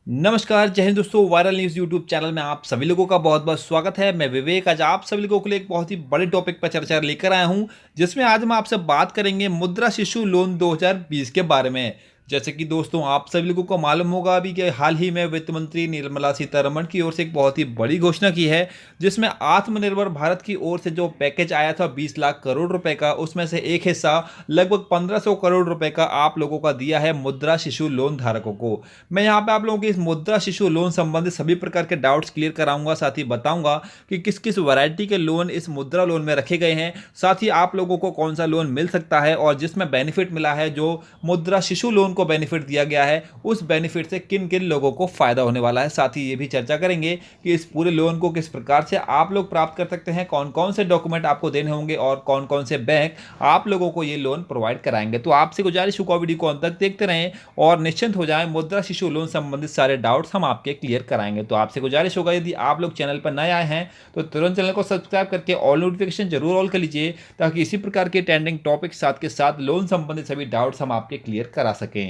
नमस्कार, जय हिंद दोस्तों। वायरल न्यूज़ यूट्यूब चैनल में आप सभी लोगों का बहुत-बहुत स्वागत है। मैं विवेक आज आप सभी लोगों के लिए एक बहुत ही बड़े टॉपिक पर चर्चा लेकर आया हूं, जिसमें आज हम आपसे बात करेंगे मुद्रा शिशु लोन 2020 के बारे में। जैसे कि दोस्तों आप सभी लोगों को मालूम होगा अभी कि हाल ही में वित्त मंत्री निर्मला सीतारमण की ओर से एक बहुत ही बड़ी घोषणा की है, जिसमें आत्मनिर्भर भारत की ओर से जो पैकेज आया था 20 लाख करोड़ रुपए का, उसमें से एक हिस्सा लगभग 1500 करोड़ रुपए का आप लोगों का दिया है मुद्रा शिशु लोन धारकों को। मैं यहाँ पे आप लोगों के इस मुद्रा शिशु लोन संबंधित सभी प्रकार के डाउट्स क्लियर कराऊंगा, साथ ही बताऊंगा कि किस किस वैरायटी के लोन इस मुद्रा लोन में रखे गए हैं, साथ ही आप लोगों को कौन सा लोन मिल सकता है और जिसमें बेनिफिट मिला है, जो मुद्रा शिशु लोन को बेनिफिट दिया गया है, उस बेनिफिट से किन किन लोगों को फायदा होने वाला है। साथ ही ये भी चर्चा करेंगे कि इस पूरे लोन को किस प्रकार से आप लोग प्राप्त कर सकते हैं, कौन कौन से डॉक्यूमेंट आपको देने होंगे और कौन कौन से बैंक आप लोगों को ये लोन प्रोवाइड कराएंगे। तो आपसे गुजारिश होगा वीडियो को अंत तक देखते रहें और निश्चिंत हो जाएं, मुद्रा शिशु लोन संबंधित सारे डाउट्स हम आपके क्लियर कराएंगे। तो आपसे गुजारिश होगा, यदि आप लोग चैनल पर नए आए हैं तो तुरंत चैनल को सब्सक्राइब करके ऑल नोटिफिकेशन जरूर ऑल कर लीजिए, ताकि इसी प्रकार के ट्रेंडिंग टॉपिक साथ के साथ लोन संबंधित सभी डाउट्स हम आपके क्लियर करा सकें। तो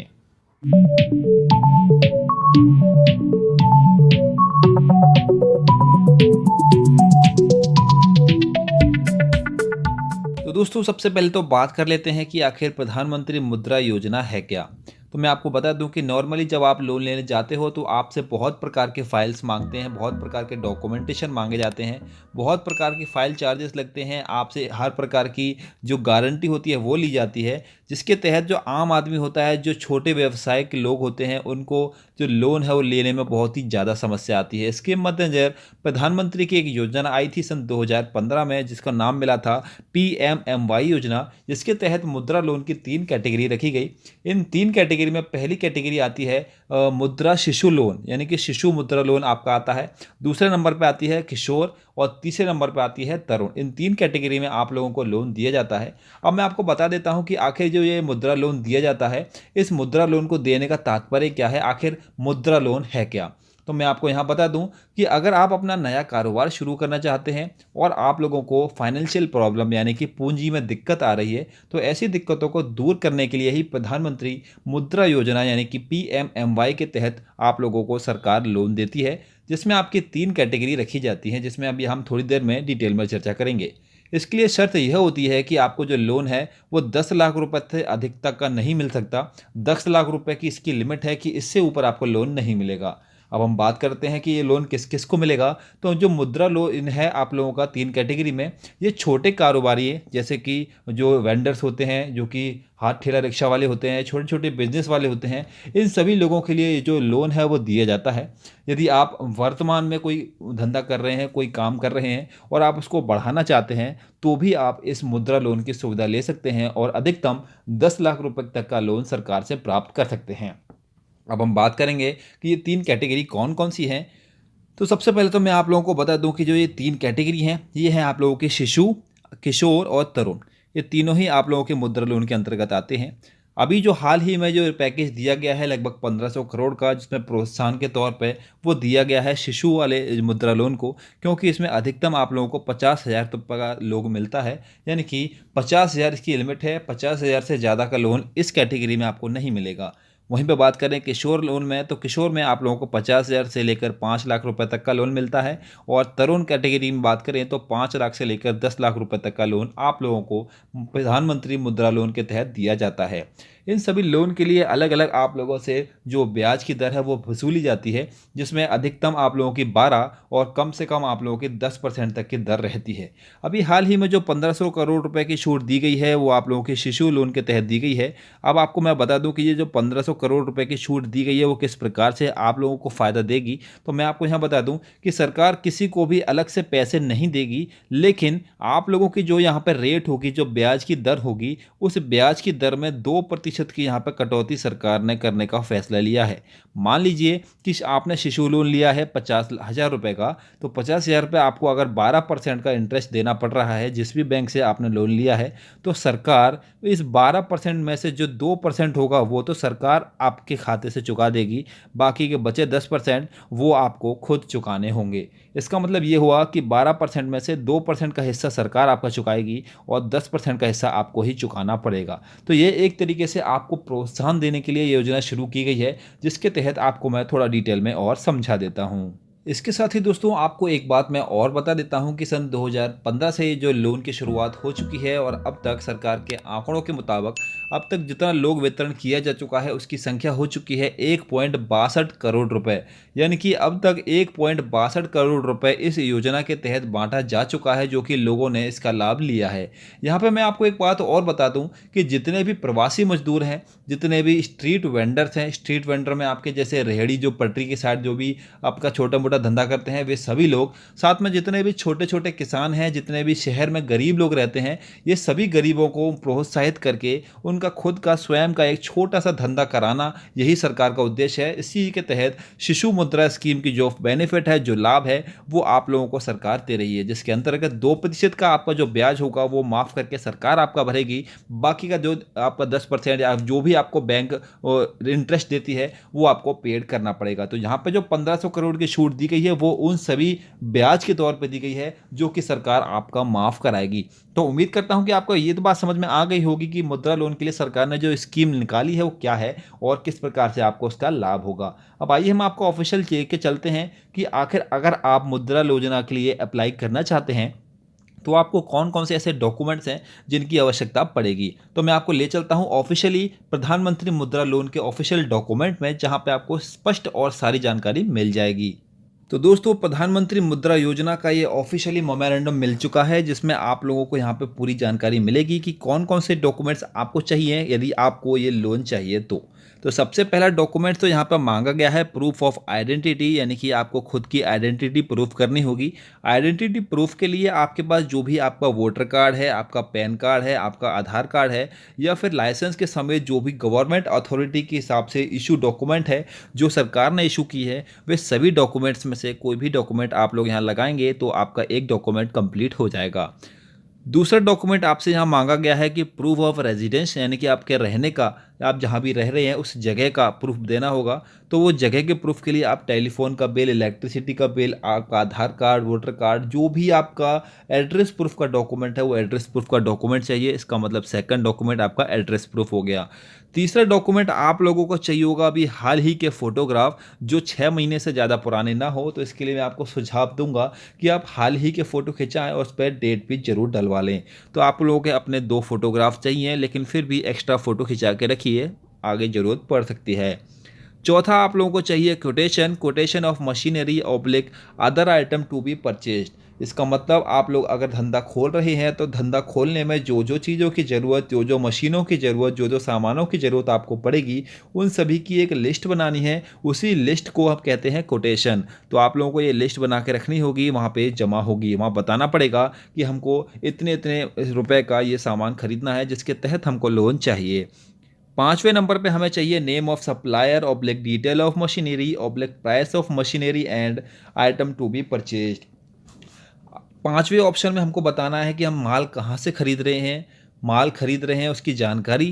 दोस्तों सबसे पहले तो बात कर लेते हैं कि आखिर प्रधानमंत्री मुद्रा योजना है क्या। तो मैं आपको बता दूं कि नॉर्मली जब आप लोन लेने जाते हो तो आपसे बहुत प्रकार के फाइल्स मांगते हैं, बहुत प्रकार के डॉक्यूमेंटेशन मांगे जाते हैं, बहुत प्रकार की फाइल चार्जेस लगते हैं, आपसे हर प्रकार की जो गारंटी होती है वो ली जाती है, जिसके तहत जो आम आदमी होता है, जो छोटे व्यवसाय के लोग होते हैं, उनको जो लोन है वो लेने में बहुत ही ज़्यादा समस्या आती है। इसके मद्देनज़र प्रधानमंत्री की एक योजना आई थी सन 2015 में, जिसका नाम मिला था PMMY योजना, जिसके तहत मुद्रा लोन की 3 कैटेगरी रखी गई। इन 3 कैटेगरी में पहली कैटेगरी आती है मुद्रा शिशु लोन, यानी कि शिशु मुद्रा लोन आपका आता है। दूसरे नंबर पर आती है किशोर और तीसरे नंबर पर आती है तरुण। इन 3 कैटेगरी में आप लोगों को लोन दिया जाता है। अब मैं आपको बता देता हूं कि आखिर जो ये मुद्रा लोन दिया जाता है, इस मुद्रा लोन को देने का तात्पर्य क्या है, आखिर मुद्रा लोन है क्या। तो मैं आपको यहाँ बता दूं कि अगर आप अपना नया कारोबार शुरू करना चाहते हैं और आप लोगों को फाइनेंशियल प्रॉब्लम यानी कि पूंजी में दिक्कत आ रही है, तो ऐसी दिक्कतों को दूर करने के लिए ही प्रधानमंत्री मुद्रा योजना यानी कि PMMY के तहत आप लोगों को सरकार लोन देती है, जिसमें आपकी 3 कैटेगरी रखी जाती हैं, जिसमें अभी हम थोड़ी देर में डिटेल में चर्चा करेंगे। इसके लिए शर्त यह होती है कि आपको जो लोन है वो 10 लाख रुपए से अधिक तक का नहीं मिल सकता। 10 लाख रुपए की इसकी लिमिट है कि इससे ऊपर आपको लोन नहीं मिलेगा। अब हम बात करते हैं कि ये लोन किस किस को मिलेगा। तो जो मुद्रा लोन है आप लोगों का 3 कैटेगरी में, ये छोटे कारोबारी है, जैसे कि जो वेंडर्स होते हैं, जो कि हाथ ठेला रिक्शा वाले होते हैं, छोटे छोटे बिजनेस वाले होते हैं, इन सभी लोगों के लिए जो लोन है वो दिया जाता है। यदि आप वर्तमान में कोई धंधा कर रहे हैं, कोई काम कर रहे हैं और आप उसको बढ़ाना चाहते हैं, तो भी आप इस मुद्रा लोन की सुविधा ले सकते हैं और अधिकतम 10 लाख रुपए तक का लोन सरकार से प्राप्त कर सकते हैं। अब हम बात करेंगे कि ये 3 कैटेगरी कौन कौन सी हैं। तो सबसे पहले तो मैं आप लोगों को बता दूं कि जो ये 3 कैटेगरी हैं, ये हैं आप लोगों के शिशु, किशोर और तरुण। ये तीनों ही आप लोगों के मुद्रा लोन के अंतर्गत आते हैं। अभी जो हाल ही में जो पैकेज दिया गया है लगभग 1500 करोड़ का, जिसमें प्रोत्साहन के तौर पे वो दिया गया है शिशु वाले मुद्रा लोन को, क्योंकि इसमें अधिकतम आप लोगों को 50,000 तक का लोन मिलता है, यानी कि 50,000 इसकी लिमिट है। 50,000 से ज़्यादा का लोन इस कैटेगरी में आपको नहीं मिलेगा। वहीं पे बात करें किशोर लोन में, तो किशोर में आप लोगों को 50,000 से लेकर 5 लाख रुपए तक का लोन मिलता है और तरुण कैटेगरी में बात करें तो 5 लाख से लेकर 10 लाख रुपए तक का लोन आप लोगों को प्रधानमंत्री मुद्रा लोन के तहत दिया जाता है। इन सभी लोन के लिए अलग अलग आप लोगों से जो ब्याज की दर है वो वसूली जाती है, जिसमें अधिकतम आप लोगों की 12 और कम से कम आप लोगों की 10% तक की दर रहती है। अभी हाल ही में जो 1500 करोड़ रुपए की छूट दी गई है वो आप लोगों के शिशु लोन के तहत दी गई है। अब आपको मैं बता दूं कि ये जो 1500 करोड़ रुपए की छूट दी गई है वो किस प्रकार से आप लोगों को फ़ायदा देगी। तो मैं आपको यहाँ बता दूं कि सरकार किसी को भी अलग से पैसे नहीं देगी, लेकिन आप लोगों की जो यहाँ पर रेट होगी, जो ब्याज की दर होगी, उस ब्याज की दर में 2% की यहाँ पर कटौती सरकार ने करने का फैसला लिया है। मान लीजिए कि आपने शिशु लोन लिया है 50,000 रुपये का, तो 50,000 रुपये आपको अगर 12% का इंटरेस्ट देना पड़ रहा है जिस भी बैंक से आपने लोन लिया है, तो सरकार इस 12% में से जो 2% होगा वो तो सरकार आपके खाते से चुका देगी, बाकी के बचे 10% वो आपको खुद चुकाने होंगे। इसका मतलब ये हुआ कि 12% में से 2% का हिस्सा सरकार आपका चुकाएगी और 10% का हिस्सा आपको ही चुकाना पड़ेगा। तो ये एक तरीके से आपको प्रोत्साहन देने के लिए ये योजना शुरू की गई है, जिसके तहत आपको मैं थोड़ा डिटेल में और समझा देता हूँ। इसके साथ ही दोस्तों आपको एक बात मैं और बता देता हूं कि सन 2015 से ये जो लोन की शुरुआत हो चुकी है और अब तक सरकार के आंकड़ों के मुताबिक अब तक जितना लोग वितरण किया जा चुका है उसकी संख्या हो चुकी है 1.62 करोड़ रुपए। यानी कि अब तक 1.62 करोड़ रुपए इस योजना के तहत बांटा जा चुका है, जो कि लोगों ने इसका लाभ लिया है। यहाँ पे मैं आपको एक बात और बता दूं कि जितने भी प्रवासी मजदूर हैं, जितने भी स्ट्रीट वेंडर्स हैं, स्ट्रीट वेंडर में आपके जैसे रेहड़ी जो पटरी के साइड जो भी आपका छोटा मोटा धंधा करते हैं, वे सभी लोग, साथ में जितने भी छोटे छोटे किसान हैं, जितने भी शहर में गरीब लोग रहते हैं, ये सभी गरीबों को प्रोत्साहित करके उनका खुद का स्वयं का एक छोटा सा धंधा कराना, यही सरकार का उद्देश्य है। इसी के तहत शिशु मुद्रा स्कीम की जो बेनिफिट है, जो लाभ है, वो आप लोगों को सरकार दे रही है, जिसके अंतर्गत 2% का आपका जो ब्याज होगा वो माफ करके सरकार आपका भरेगी। बाकी का जो आपका 10% या जो भी आपको बैंक इंटरेस्ट देती है वो आपको पेड करना पड़ेगा। तो यहाँ पे जो 1500 करोड़ की छूट दी गई है वो उन सभी ब्याज के तौर पे दी गई है जो कि सरकार आपका माफ कराएगी। तो उम्मीद करता हूं कि आपको ये तो बात समझ में आ गई होगी कि मुद्रा लोन के लिए सरकार ने जो स्कीम निकाली है वो क्या है और किस प्रकार से आपको उसका लाभ होगा। अब आइए हम आपको ऑफिशियल लेके चलते हैं कि आखिर अगर आप मुद्रा योजना के लिए अप्लाई करना चाहते हैं तो आपको कौन कौन से ऐसे डॉक्यूमेंट्स हैं जिनकी आवश्यकता पड़ेगी। तो मैं आपको ले चलता हूं ऑफिशियली प्रधानमंत्री मुद्रा लोन के ऑफिशियल डॉक्यूमेंट में, जहां पे आपको स्पष्ट और सारी जानकारी मिल जाएगी। तो दोस्तों प्रधानमंत्री मुद्रा योजना का ये ऑफिशियली मेमोरेंडम मिल चुका है, जिसमें आप लोगों को यहाँ पे पूरी जानकारी मिलेगी कि कौन कौन से डॉक्यूमेंट्स आपको चाहिए यदि आपको ये लोन चाहिए तो सबसे पहला डॉक्यूमेंट तो यहाँ पर मांगा गया है प्रूफ ऑफ आइडेंटिटी, यानी कि आपको खुद की आइडेंटिटी प्रूफ करनी होगी। आइडेंटिटी प्रूफ के लिए आपके पास जो भी आपका वोटर कार्ड है, आपका पैन कार्ड है, आपका आधार कार्ड है, या फिर लाइसेंस के समेत जो भी गवर्नमेंट अथॉरिटी के हिसाब से इशू डॉक्यूमेंट है जो सरकार ने इशू की है, वे सभी डॉक्यूमेंट्स में से कोई भी डॉक्यूमेंट आप लोग यहाँ लगाएंगे तो आपका एक डॉक्यूमेंट कंप्लीट हो जाएगा। दूसरा डॉक्यूमेंट आपसे यहाँ मांगा गया है कि प्रूफ ऑफ रेजिडेंस, यानी कि आपके रहने का, आप जहाँ भी रह रहे हैं उस जगह का प्रूफ देना होगा। तो वो जगह के प्रूफ के लिए आप टेलीफोन का बिल, इलेक्ट्रिसिटी का बिल, आपका आधार कार्ड, वोटर कार्ड, जो भी आपका एड्रेस प्रूफ का डॉक्यूमेंट है वो एड्रेस प्रूफ का डॉक्यूमेंट चाहिए। इसका मतलब सेकंड डॉक्यूमेंट आपका एड्रेस प्रूफ हो गया। तीसरा डॉक्यूमेंट आप लोगों को चाहिए होगा अभी हाल ही के फोटोग्राफ, जो 6 महीने से ज़्यादा पुराने ना हो। तो इसके लिए मैं आपको सुझाव दूंगा कि आप हाल ही के फ़ोटो खिंचाएं और उस पर डेट भी जरूर डलवा लें। तो आप लोगों के अपने 2 फोटोग्राफ चाहिए, लेकिन फिर भी एक्स्ट्रा फ़ोटो खिंचा के रखिए, आगे ज़रूरत पड़ सकती है। चौथा आप लोगों को चाहिए quotation of machinery oblique other item to be purchased. इसका मतलब आप लोग अगर धंधा खोल रहे हैं तो धंधा खोलने में जो जो चीज़ों की ज़रूरत, जो जो मशीनों की ज़रूरत, जो जो सामानों की ज़रूरत आपको पड़ेगी, उन सभी की एक लिस्ट बनानी है। उसी लिस्ट को हम कहते हैं कोटेशन। तो आप लोगों को ये लिस्ट बना के रखनी होगी, वहाँ पे जमा होगी, वहाँ बताना पड़ेगा कि हमको इतने इतने रुपए का ये सामान खरीदना है जिसके तहत हमको लोन चाहिए। 5वें नंबर पे हमें चाहिए name of supplier oblique detail of machinery oblique price of machinery and item to be purchased. 5वें ऑप्शन में हमको बताना है कि हम माल कहाँ से खरीद रहे हैं, माल खरीद रहे हैं उसकी जानकारी,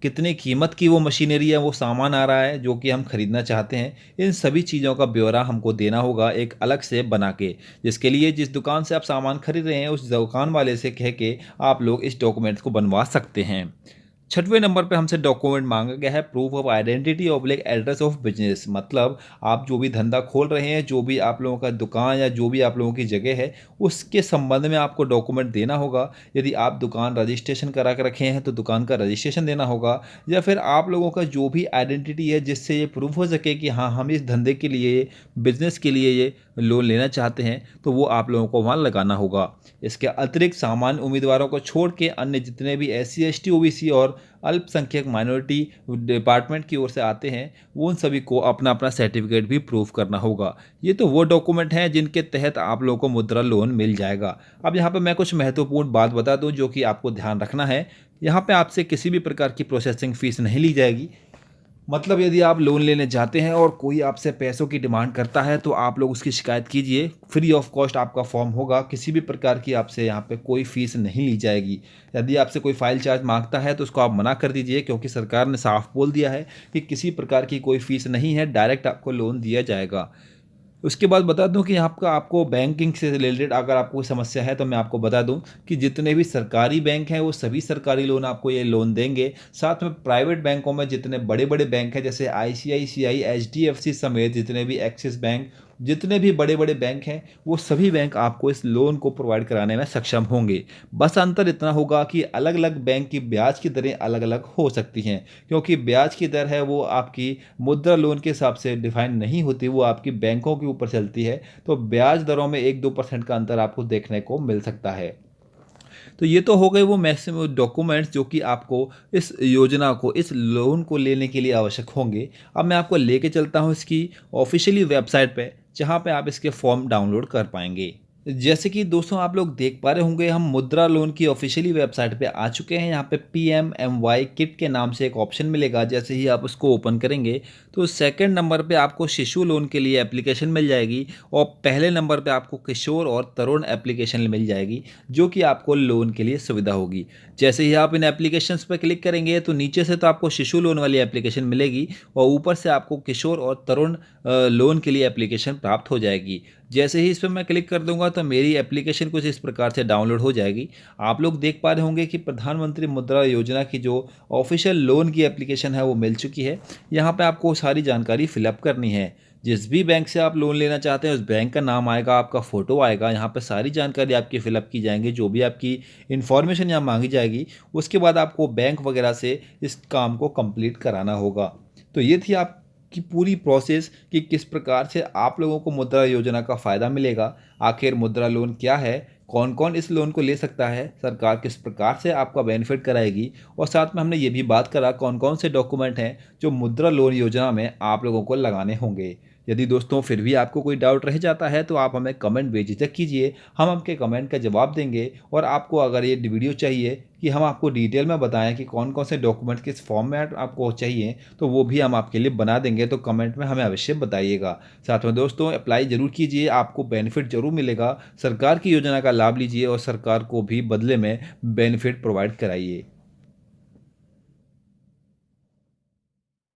कितने कीमत की वो मशीनरी है, वो सामान आ रहा है जो कि हम खरीदना चाहते हैं। इन सभी चीज़ों का ब्यौरा हमको देना होगा एक अलग से बना के, जिसके लिए जिस दुकान से आप सामान खरीद रहे हैं उस दुकान वाले से कह के आप लोग इस डॉक्यूमेंट्स को बनवा सकते हैं। 6वें नंबर पे हमसे डॉक्यूमेंट मांगा गया है proof of identity oblique address of business. मतलब आप जो भी धंधा खोल रहे हैं, जो भी आप लोगों का दुकान या जो भी आप लोगों की जगह है, उसके संबंध में आपको डॉक्यूमेंट देना होगा। यदि आप दुकान रजिस्ट्रेशन करा कर रखे हैं तो दुकान का रजिस्ट्रेशन देना होगा, या फिर आप लोगों का जो भी आइडेंटिटी है जिससे ये प्रूफ हो सके कि हाँ हम इस धंधे के लिए, बिजनेस के लिए ये लोन लेना चाहते हैं, तो वो आप लोगों को वहाँ लगाना होगा। इसके अतिरिक्त सामान्य उम्मीदवारों को छोड़ के अन्य जितने भी SC ST OBC और अल्पसंख्यक माइनॉरिटी डिपार्टमेंट की ओर से आते हैं, वो उन सभी को अपना अपना सर्टिफिकेट भी प्रूफ करना होगा। ये तो वो डॉक्यूमेंट हैं जिनके तहत आप लोगों को मुद्रा लोन मिल जाएगा। अब यहाँ पे मैं कुछ महत्वपूर्ण बात बता दूँ जो कि आपको ध्यान रखना है। यहाँ पे आपसे किसी भी प्रकार की प्रोसेसिंग फ़ीस नहीं ली जाएगी। मतलब यदि आप लोन लेने जाते हैं और कोई आपसे पैसों की डिमांड करता है तो आप लोग उसकी शिकायत कीजिए, फ्री ऑफ कॉस्ट आपका फॉर्म होगा, किसी भी प्रकार की आपसे यहाँ पे कोई फ़ीस नहीं ली जाएगी। यदि आपसे कोई फाइल चार्ज मांगता है तो उसको आप मना कर दीजिए, क्योंकि सरकार ने साफ बोल दिया है कि किसी प्रकार की कोई फ़ीस नहीं है, डायरेक्ट आपको लोन दिया जाएगा। उसके बाद बता दूं कि आपका आपको बैंकिंग से रिलेटेड अगर आपको कोई समस्या है तो मैं आपको बता दूं कि जितने भी सरकारी बैंक हैं वो सभी सरकारी लोन आपको ये लोन देंगे। साथ में प्राइवेट बैंकों में जितने बड़े बड़े बैंक हैं जैसे आईसीआईसीआई, एचडीएफसी समेत जितने भी एक्सिस बैंक, जितने भी बड़े बड़े बैंक हैं वो सभी बैंक आपको इस लोन को प्रोवाइड कराने में सक्षम होंगे। बस अंतर इतना होगा कि अलग अलग बैंक की ब्याज की दरें अलग अलग हो सकती हैं, क्योंकि ब्याज की दर है वो आपकी मुद्रा लोन के हिसाब से डिफाइन नहीं होती, वो आपकी बैंकों के ऊपर चलती है। तो ब्याज दरों में 1-2% का अंतर आपको देखने को मिल सकता है। तो ये तो हो गए वो मैक्सिमम डॉक्यूमेंट्स जो कि आपको इस योजना को, इस लोन को लेने के लिए आवश्यक होंगे। अब मैं आपको लेके चलता हूँ इसकी ऑफिशियली वेबसाइट पे, जहाँ पे आप इसके फॉर्म डाउनलोड कर पाएंगे। जैसे कि दोस्तों आप लोग देख पा रहे होंगे, हम मुद्रा लोन की ऑफिशियली वेबसाइट पे आ चुके हैं। यहाँ पे PMMY किट के नाम से एक ऑप्शन मिलेगा। जैसे ही आप उसको ओपन करेंगे तो सेकंड नंबर पे आपको शिशु लोन के लिए एप्लीकेशन मिल जाएगी और पहले नंबर पे आपको किशोर और तरुण एप्लीकेशन मिल जाएगी, जो कि आपको लोन के लिए सुविधा होगी। जैसे ही आप इन एप्लीकेशंस पर क्लिक करेंगे तो नीचे से तो आपको शिशु लोन वाली एप्लीकेशन मिलेगी और ऊपर से आपको किशोर और तरुण लोन के लिए एप्लीकेशन प्राप्त हो जाएगी। जैसे ही इस पर मैं क्लिक कर दूंगा तो मेरी एप्लीकेशन कुछ इस प्रकार से डाउनलोड हो जाएगी। आप लोग देख पा रहे होंगे कि प्रधानमंत्री मुद्रा योजना की जो ऑफिशियल लोन की एप्लीकेशन है वो मिल चुकी है। यहाँ पे आपको सारी जानकारी फिलअप करनी है। जिस भी बैंक से आप लोन लेना चाहते हैं उस बैंक का नाम आएगा, आपका फ़ोटो आएगा, यहाँ पे सारी जानकारी आपकी फिलअप की जाएंगी, जो भी आपकी इन्फॉर्मेशन यहाँ मांगी जाएगी। उसके बाद आपको बैंक वगैरह से इस काम को कंप्लीट कराना होगा। तो ये थी आप की पूरी प्रोसेस कि किस प्रकार से आप लोगों को मुद्रा योजना का फ़ायदा मिलेगा। आखिर मुद्रा लोन क्या है, कौन कौन इस लोन को ले सकता है, सरकार किस प्रकार से आपका बेनिफिट कराएगी, और साथ में हमने ये भी बात करा कौन कौन से डॉक्यूमेंट हैं जो मुद्रा लोन योजना में आप लोगों को लगाने होंगे। यदि दोस्तों फिर भी आपको कोई डाउट रह जाता है तो आप हमें कमेंट बेझिझक कीजिए, हम आपके कमेंट का जवाब देंगे। और आपको अगर ये वीडियो चाहिए कि हम आपको डिटेल में बताएं कि कौन कौन से डॉक्यूमेंट किस फॉर्म में आपको चाहिए, तो वो भी हम आपके लिए बना देंगे। तो कमेंट में हमें अवश्य बताइएगा। साथ में दोस्तों अप्लाई ज़रूर कीजिए, आपको बेनिफिट ज़रूर मिलेगा। सरकार की योजना का लाभ लीजिए और सरकार को भी बदले में बेनिफिट प्रोवाइड कराइए।